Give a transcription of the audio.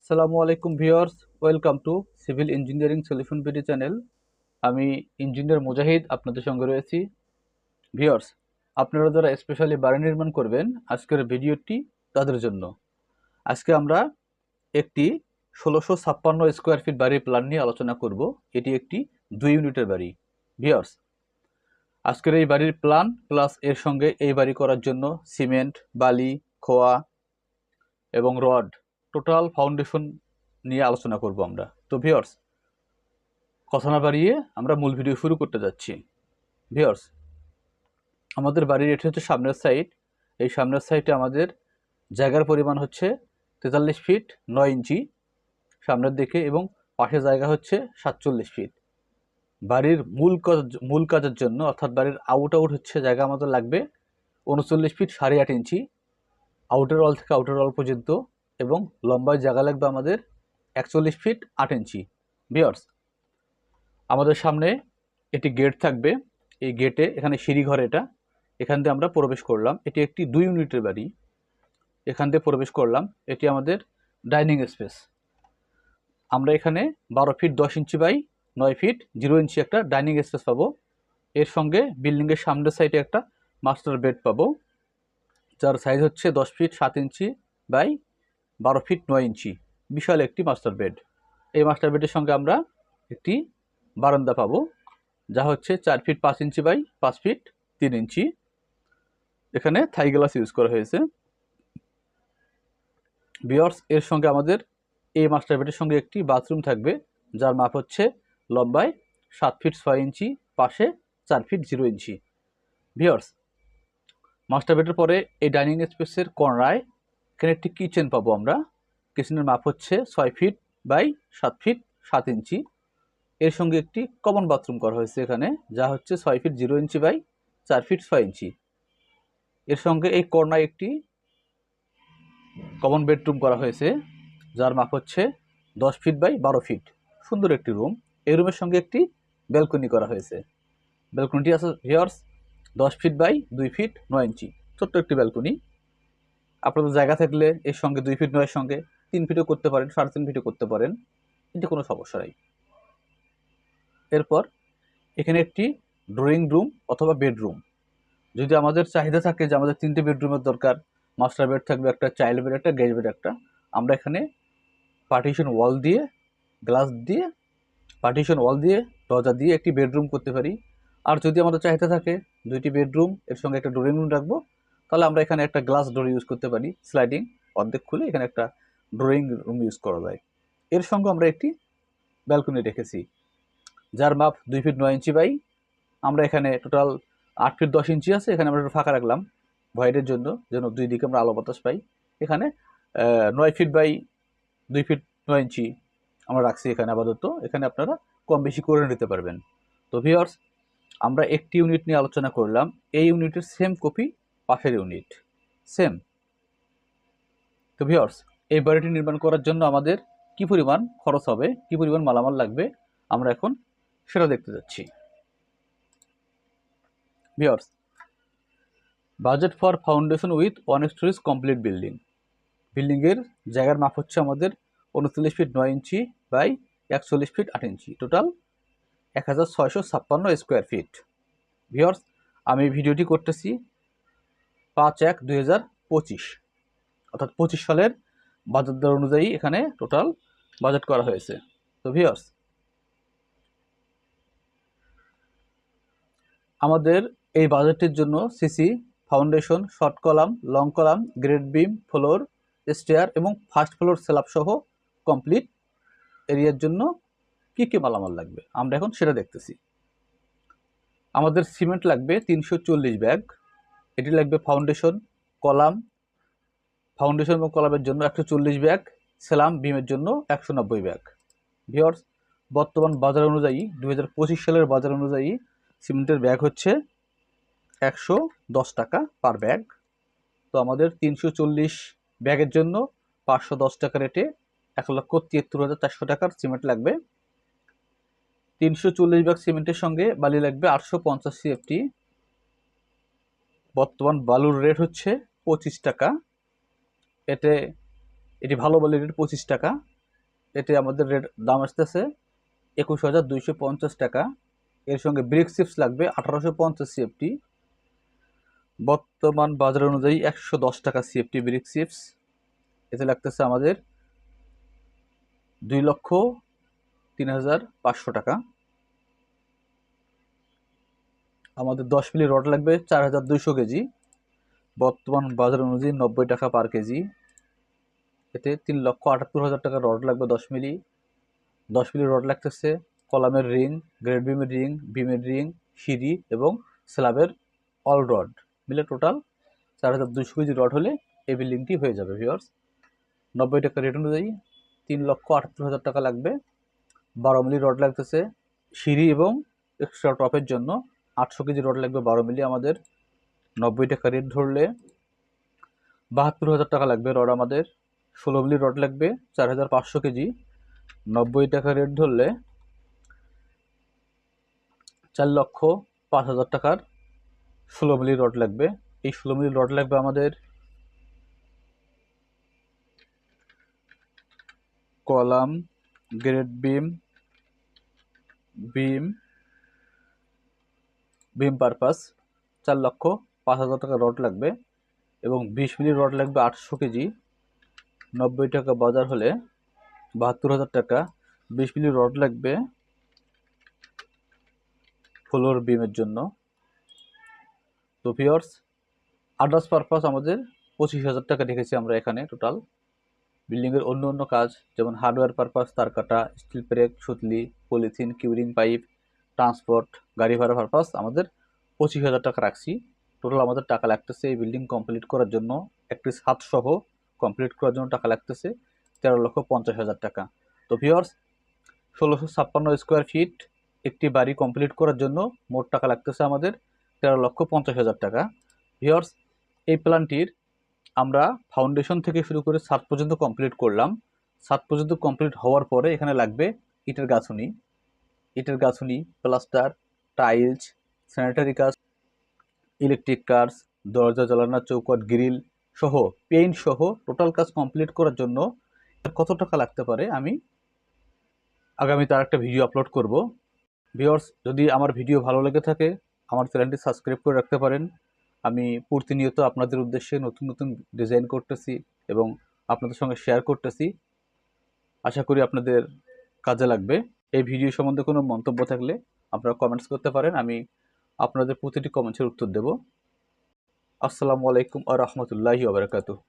আসসালামু আলাইকুম viewers, welcome to civil engineering solution BD channel. আমি ইঞ্জিনিয়ার মুজাহিদ আপনাদের সঙ্গে রয়েছি। ভিউয়ার্স, আপনারা যারা স্পেশালি বাড়ি নির্মাণ করবেন, আজকের ভিডিওটি তাদের জন্য। আজকে আমরা একটি ১৬৫৬ স্কোয়ার ফিট বাড়ির প্ল্যান নিয়ে আলোচনা করব। এটি একটি 2 ইউনিটের বাড়ি। ভিউয়ার্স, আজকের এই বাড়ির প্ল্যান প্লাস এর সঙ্গে এই বাড়ি করার জন্য সিমেন্ট, বালি, খোয়া এবং রড, টোটাল ফাউন্ডেশন নিয়ে আলোচনা করব আমরা। তো ভিউয়ার্স, কথা না বাড়িয়ে আমরা মূল ভিডিও শুরু করতে যাচ্ছি। ভিউয়ার্স, আমাদের বাড়ির এটি হচ্ছে সামনের সাইড। এই সামনের সাইডে আমাদের জায়গার পরিমাণ হচ্ছে ৪৩ ফিট ৯ ইঞ্চি সামনের দিকে, এবং পাশে জায়গা হচ্ছে ৪৭ ফিট। বাড়ির মূল কাজের জন্য, অর্থাৎ বাড়ির আউট হচ্ছে জায়গা আমাদের লাগবে ৩৯ ফিট ৮.৫ ইঞ্চি আউটার ওয়াল থেকে আউটার ওয়াল পর্যন্ত, এবং লম্বায় জায়গা লাগবে আমাদের ৪১ ফিট ৮ ইঞ্চি। ভিউয়ার্স, আমাদের সামনে একটি গেট থাকবে। এই গেটে এখানে সিঁড়িঘর, এখান দিয়ে আমরা প্রবেশ করলাম। এটি একটি 2 ইউনিটের বাড়ি। এখান দিয়ে প্রবেশ করলাম। এটি আমাদের ডাইনিং স্পেস। আমরা এখানে ১২ ফিট ১০ ইঞ্চি বাই ৯ ফিট ০ ইঞ্চি একটা ডাইনিং স্পেস পাবো। এর সঙ্গে বিল্ডিংয়ের সামনের সাইডে একটা মাস্টার বেড পাবো, যার সাইজ হচ্ছে ১০ ফিট ৭ ইঞ্চি বাই ১২ ফিট ৯ ইঞ্চি। বিশাল একটি মাস্টার বেড। এই মাস্টার বেডের সঙ্গে আমরা একটি বারান্দা পাবো, যা হচ্ছে ৪ ফিট ৫ ইঞ্চি বাই ৫ ফিট ৩ ইঞ্চি। এখানে থাই গ্লাস ইউজ করা হয়েছে। ভিউয়ার্স, এর সঙ্গে আমাদের এই মাস্টার বেডের সঙ্গে একটি বাথরুম থাকবে, যার মাপ হচ্ছে লম্বায় ৭ ফিট ৬ ইঞ্চি, পাশে ৪ ফিট ০ ইঞ্চি। ভিউয়ার্স, মাস্টার বেডের পরে এই ডাইনিং স্পেসের কর্নায় এখানে একটি কিচেন পাবো আমরা। কিচেনের মাপ হচ্ছে ৬ ফিট বাই ৭ ফিট ৭ ইঞ্চি। এর সঙ্গে একটি কমন বাথরুম করা হয়েছে এখানে, যা হচ্ছে ৬ ফিট ০ ইঞ্চি বাই ৪ ফিট ৬ ইঞ্চি। এর সঙ্গে এই কর্নায় একটি কমন বেডরুম করা হয়েছে, যার মাপ হচ্ছে ১০ ফিট বাই ১২ ফিট। সুন্দর একটি রুম। এই রুমের সঙ্গে একটি ব্যালকনি করা হয়েছে। ব্যালকনিটি আছে ভিউয়ার্স ১০ ফিট বাই ২ ফিট ৯ ইঞ্চি। ছোট্ট একটি ব্যালকনি। আপনাদের জায়গা থাকলে এর সঙ্গে ২ ফিট ৯ সঙ্গে ৩ ফিটও করতে পারেন, ৩.৫ ফিটও করতে পারেন, কিন্তু কোনো সমস্যা নেই। এরপর এখানে একটি ড্রয়িং রুম অথবা বেডরুম। যদি আমাদের চাহিদা থাকে যে আমাদের ৩টে বেডরুমের দরকার, মাস্টার বেড থাকবে একটা, চাইল্ড বেড একটা, গেস্ট বেড একটা, আমরা এখানে পার্টিশন ওয়াল দিয়ে, গ্লাস দিয়ে, পার্টিশন ওয়াল দিয়ে, দরজা দিয়ে একটি বেডরুম করতে পারি। আর যদি আমাদের চাহিদা থাকে ২টি বেডরুম এর সঙ্গে একটা ড্রয়িং রুম রাখবো, তাহলে আমরা এখানে একটা গ্লাস ডোর ইউজ করতে পারি। স্লাইডিং অর্ধেক খুলে এখানে একটা ড্রয়িং রুম ইউজ করা যায়। এর সঙ্গে আমরা একটি ব্যালকনি রেখেছি, যার মাপ ২ ফিট ৯ ইঞ্চি বাই, আমরা এখানে টোটাল ৮ ফিট ১০ ইঞ্চি আছে। এখানে আমরা একটু ফাঁকা রাখলাম ভয়েডের জন্য, যেন দুই দিকে আমরা আলো বাতাস পাই। এখানে ৯ ফিট বাই ২ ফিট ৯ ইঞ্চি আমরা রাখছি এখানে আপাতত। এখানে আপনারা কম বেশি করে নিতে পারবেন। তো ভিউয়ার্স, আমরা একটি ইউনিট নিয়ে আলোচনা করলাম। এই ইউনিটের সেম কপি পাশের ইউনিট, সেম। তো ভিউয়ার্স, এই বাড়িটি নির্মাণ করার জন্য আমাদের কি পরিমাণ খরচ হবে, কি পরিমাণ মালামাল লাগবে, আমরা এখন সেটা দেখতে যাচ্ছি। Viewers, budget for foundation with 1 stories complete building. বিল্ডিংয়ের জায়গার মাপ হচ্ছে আমাদের ৩৯ feet ৯ inch by ৪১ feet ৮ inch, total ১৬৫৬ square feet. Viewers, আমি ভিডিওটি করতেছি ৫/১/২০২৫, অর্থাৎ ২৫ সালের বাজেট দর অনুযায়ী এখানে টোটাল বাজেট করা হয়েছে। তো ভিউয়ার্স, আমাদের এই বাজেটের জন্য CC, foundation, short column, long column, grade beam, floor, stair এবং ফার্স্ট ফ্লোর স্ল্যাব সহ কমপ্লিট এরিয়ার জন্য কী কী মালামাল লাগবে আমরা এখন সেটা দেখতেছি। আমাদের সিমেন্ট লাগবে ৩৪০ ব্যাগ। এটি লাগবে ফাউন্ডেশন, কলাম, ফাউন্ডেশন এবং কলামের জন্য ১৪০ ব্যাগ, স্ল্যাব বিমের জন্য ১৯০ ব্যাগ। ভিউয়ার্স, বর্তমান বাজার অনুযায়ী ২০২৫ সালের বাজার অনুযায়ী সিমেন্টের ব্যাগ হচ্ছে ১১০ টাকা পার ব্যাগ। তো আমাদের ৩৪০ ব্যাগের জন্য ৫১০ টাকা রেটে ১,৭৩,৪০০ টাকার সিমেন্ট লাগবে। ৩৪০ ব্যাগ সিমেন্টের সঙ্গে বালি লাগবে ৮৫০ সিএফটি। বর্তমান বালুর রেট হচ্ছে ২৫ টাকা। এটি ভালো বালির রেট ২৫ টাকা। এতে আমাদের দাম আসতেছে 21,250 টাকা। এর সঙ্গে ব্রিক চিপস লাগবে 1850 সিএফটি। বর্তমান বাজার অনুযায়ী 110 টাকা সিএফটি ব্রিক চিপস। এতে লাগতেছে আমাদের 2,03,500 টাকা। আমাদের 10 মিলি রড লাগবে 4,200 কেজি। বর্তমান বাজার অনুযায়ী 90 টাকা পার কেজি। এতে 3,78,000 টাকা রড লাগবে 10 মিলি। 10 মিলি রড লাগতেছে কলামের রিং, গ্রেড বিমের রিং, বিমের রিং, সিঁড়ি এবং স্ল্যাবের অল রড মিলে টোটাল 4,200 কেজি রড হলে এই বিল্ডিংটি হয়ে যাবে ভিউয়ার্স। 90 টাকা রেট অনুযায়ী 3,78,000 টাকা লাগবে। 12 মিলি রড লাগতেছে সিঁড়ি এবং এক্সট্রা টপের জন্য। 800 কেজি রড লাগবে 12 মিলি আমাদের। 90 টাকা রেট ধরলে 72,000 টাকা লাগবে রড আমাদের। 16 মিলি রড লাগবে 4,500 কেজি। 90 টাকা রেট ধরলে 4,05,000 টাকার 16 মিলি রড লাগবে। এই 16 মিলি রড লাগবে আমাদের কলাম, গ্রেড বিম, বিম পারপাস 4,05,000 টাকা রড লাগবে এবং 20 মিলি রড লাগবে 800 কেজি। 90 টাকা বাজার হলে 72,000 টাকা। 20 মিলি রড লাগবে ফ্লোর বিমের জন্য। তো ভিউয়ার্স, আদার্স পারপাস আমাদের 25,000 টাকা রেখেছি আমরা এখানে টোটাল। বিল্ডিংয়ের অন্য অন্য কাজ যেমন হার্ডওয়্যার পারপাস, তার কাটা, স্টিল ব্রেক, সুতলি, পলিথিন, কিউরিং পাইপ, ট্রান্সপোর্ট, গাড়ি ভাড়া পারপাস আমাদের 25,000 টাকা রাখছি। টোটাল আমাদের টাকা লাগতেছে এই বিল্ডিং কমপ্লিট করার জন্য, একটি ছাদ সহ কমপ্লিট করার জন্য টাকা লাগতেছে 13,50,000 টাকা। তো ভিউয়ার্স, 1,656 স্কোয়ার ফিট একটি বাড়ি কমপ্লিট করার জন্য মোট টাকা লাগতেছে আমাদের 13,50,000 টাকা। ভিউয়ার্স, এই প্ল্যানটির আমরা ফাউন্ডেশন থেকে শুরু করে ছাদ পর্যন্ত কমপ্লিট করলাম। ছাদ পর্যন্ত কমপ্লিট হওয়ার পরে এখানে লাগবে ইটের গাঁথুনি, প্লাস্টার, টাইলস, স্যানিটারি কাজ, ইলেকট্রিক কাজ, দরজা, জানালা, চৌকাঠ, গ্রিল সহ, পেইন্ট সহ টোটাল কাজ কমপ্লিট করার জন্য কত টাকা লাগতে পারে আমি আগামীতে আরেকটা ভিডিও আপলোড করব। ভিউয়ার্স, যদি আমার ভিডিও ভালো লেগে থাকে আমার চ্যানেলটি সাবস্ক্রাইব করে রাখতে পারেন। আমি প্রতিনিয়ত আপনাদের উদ্দেশ্যে নতুন নতুন ডিজাইন করতেছি এবং আপনাদের সঙ্গে শেয়ার করতেছি। আশা করি আপনাদের কাজে লাগবে। এই ভিডিও সম্বন্ধে কোনো মন্তব্য থাকলে আপনারা কমেন্টস করতে পারেন, আমি আপনাদের প্রতিটি কমেন্টসের উত্তর দেব। আসসালামু আলাইকুম ওয়া রাহমাতুল্লাহি ওয়া বারাকাতুহু।